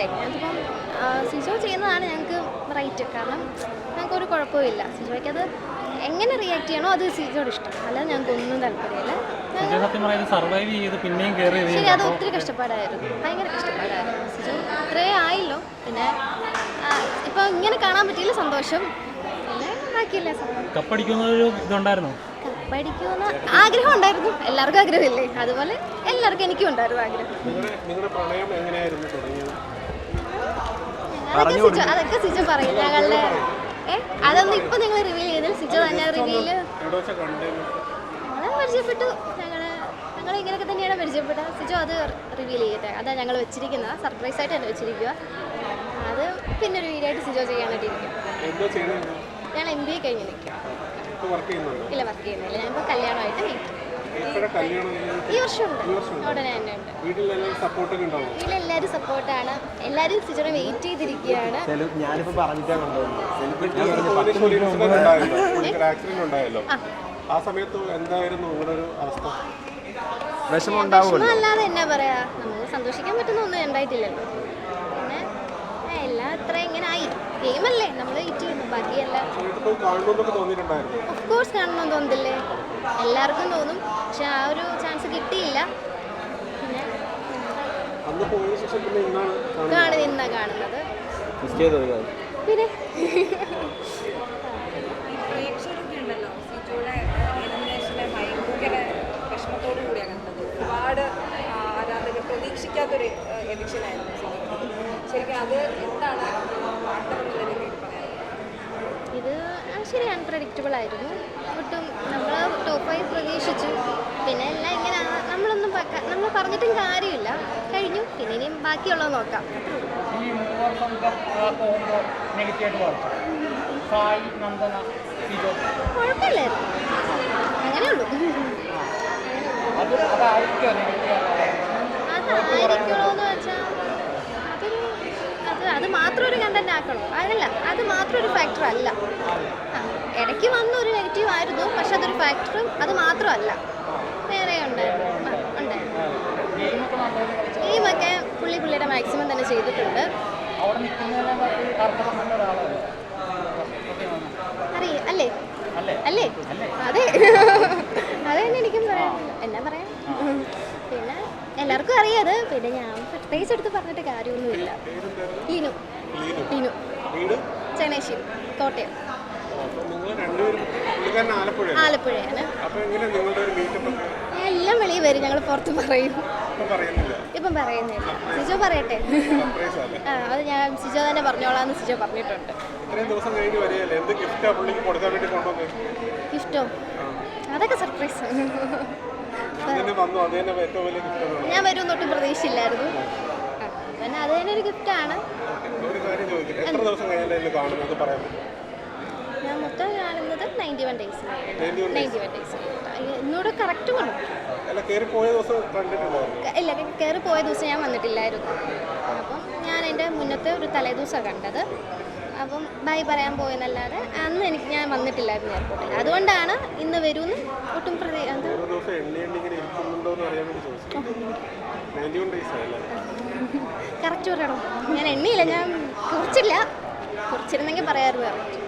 അതിപ്പം സിജോ ചെയ്യുന്നതാണ് ഞങ്ങൾക്ക് റൈറ്റ്. കാരണം ഞങ്ങൾക്കൊരു കുഴപ്പമില്ല. സിജോയ്ക്ക് അത് എങ്ങനെ റിയാക്ട് ചെയ്യണോ അത് സിജോയുടെ ഇഷ്ടം, അല്ലാതെ ഞങ്ങൾക്ക് ഒന്നും താല്പര്യമില്ല. ശരി, അത് ഒത്തിരി കഷ്ടപ്പാടായിരുന്നു, ഭയങ്കര കഷ്ടപ്പാടായിരുന്നു. സിജോ ഇത്രേ ആയല്ലോ, പിന്നെ ഇപ്പം ഇങ്ങനെ കാണാൻ പറ്റിയില്ല, സന്തോഷം. പിന്നെ ബാക്കിയല്ലേ കപ്പടിക്കുമെന്ന് ആഗ്രഹം ഉണ്ടായിരുന്നു. എല്ലാവർക്കും ആഗ്രഹമില്ലേ, അതുപോലെ എല്ലാവർക്കും എനിക്കും ഉണ്ടായിരുന്നു ആഗ്രഹം. അതൊക്കെ സിജോ പറയും. ഞങ്ങളുടെ അതൊന്നും ഇപ്പൊ നിങ്ങൾ റിവീൽ ചെയ്താൽ സിജോ തന്നെ റിവീൽ പരിചയപ്പെട്ടു. ഞങ്ങൾ ഇങ്ങനെയൊക്കെ തന്നെയാണ് പരിചയപ്പെട്ടത്. സിജോ അത് റിവീൽ ചെയ്യട്ടെ, അതാ ഞങ്ങൾ വെച്ചിരിക്കുന്നത്, സർപ്രൈസ് ആയിട്ട് തന്നെ വെച്ചിരിക്കുക. അത് പിന്നെ ഒരു വീഡിയോ ആയിട്ട് സിജോ ചെയ്യാനായിട്ടിരിക്കും. ഞാൻ MBA കഴിഞ്ഞ് നിൽക്കുക. ഇല്ല, വർക്ക് ചെയ്യുന്നില്ല. ഞാനിപ്പോൾ കല്യാണമായിട്ട് ഈ വർഷമുണ്ട്, ഉടനെ തന്നെ ഉണ്ട്. വീട്ടിലെല്ലാവരും സപ്പോർട്ടാണ്. എല്ലാവരും സിജോനെ വെയിറ്റ് ചെയ്തിരിക്കുകയാണ്. വിഷമമല്ലാതെ എന്നാ പറയാ, നമുക്ക് സന്തോഷിക്കാൻ പറ്റുന്ന ഒന്നും ഉണ്ടായിട്ടില്ലല്ലോ. പിന്നെ എല്ലാം അത്ര ഇങ്ങനെ ആയി. ഗെയിമല്ലേ, നമ്മൾ വെയിറ്റ് ചെയ്യുന്നു, ബാക്കിയല്ല. ഓഫ് കോഴ്സ് കാണണമെന്ന് തോന്നുന്നില്ലേ, എല്ലാവർക്കും തോന്നും. പക്ഷെ ആ ഒരു ചാൻസ് കിട്ടിയില്ല. പിന്നെ ഇന്നാ കാണുന്നത്. പിന്നെ ഒരുപാട് ആരാധകർ പ്രതീക്ഷിക്കാത്തൊരു എവിക്ഷനായിരുന്നു. ശരിക്കും അത് എന്താണ് ഇത് ശരി അൺപ്രഡിക്റ്റബിൾ ആയിരുന്നു. ഒട്ടും നമ്മൾ ടോപ്പ് 5 പ്രതീക്ഷിച്ചു. പിന്നെ എല്ലാം ഇങ്ങനെ നമ്മൾ പറഞ്ഞിട്ടും കാര്യമില്ല, കഴിഞ്ഞു. പിന്നെ ഇനിയും ബാക്കിയുള്ളത് നോക്കാം. കുഴപ്പമില്ലായിരുന്നു, അങ്ങനെയുള്ളൂ. അതായിരിക്കുമോന്ന് വെച്ചാൽ അത് മാത്രം ഒരു കണ്ടന്റ് ആക്കണോ? അതല്ല, അത് മാത്രം ഒരു ഫാക്ടർ അല്ല. ഇടയ്ക്ക് വന്ന ഒരു നെഗറ്റീവ് ആയിരുന്നു, പക്ഷെ അതൊരു ഫാക്ടറും അത് മാത്രമല്ല, വേറെ ഉണ്ടായിരുന്നു. ഗെയിമൊക്കെ പുള്ളിയുടെ മാക്സിമം തന്നെ ചെയ്തിട്ടുണ്ട്. അറിയാം അല്ലേ? അല്ലേ? അതെ, അത് തന്നെ എനിക്കും പറയാം. എന്നാ പറയാം, പിന്നെ എല്ലാവർക്കും അറിയാത്. പിന്നെ ഞാൻ പ്രത്യേകിച്ച് എടുത്ത് പറഞ്ഞിട്ട് കാര്യമൊന്നുമില്ല. ലീനു ചങ്ങനാശ്ശേരി, കോട്ടയം. ആലപ്പുഴയാണ്. എല്ലാം വെളിയിൽ വരും, ഞങ്ങൾ പുറത്ത് പറയും. ഇപ്പം പറയുന്നില്ല, സിജോ പറയട്ടെ. അത് ഞാൻ സിജോ തന്നെ പറഞ്ഞോളാന്ന് സിജോ പറഞ്ഞിട്ടുണ്ട്. ഗിഫ്റ്റോ? അതൊക്കെ സർപ്രൈസ്. ഞാൻ വരും ഒട്ടും പ്രതീക്ഷയില്ലായിരുന്നു. പിന്നെ അത് തന്നെ ഒരു ഗിഫ്റ്റാണ്. ഞാൻ മൊത്തം കാണുന്നത് 91 ഡേയ്സ്. എന്നോട് കറക്റ്റ് കൊണ്ടു. ഇല്ല, കയറി പോയ ദിവസം ഞാൻ വന്നിട്ടില്ലായിരുന്നു. അപ്പം ഞാൻ എൻ്റെ മുന്നത്തെ ഒരു തലേദിവസമാണ് കണ്ടത്. അപ്പം ബൈ പറയാൻ പോയെന്നല്ലാതെ അന്ന് ഞാൻ വന്നിട്ടില്ലായിരുന്നു എയർപോർട്ടിൽ. അതുകൊണ്ടാണ് ഇന്ന് വരുമെന്ന് ഒട്ടും കറക്റ്റ് പറയണോ? ഞാൻ എണ്ണിയില്ല, ഞാൻ കുറിച്ചിരുന്നെങ്കിൽ പറയാമായിരുന്നു.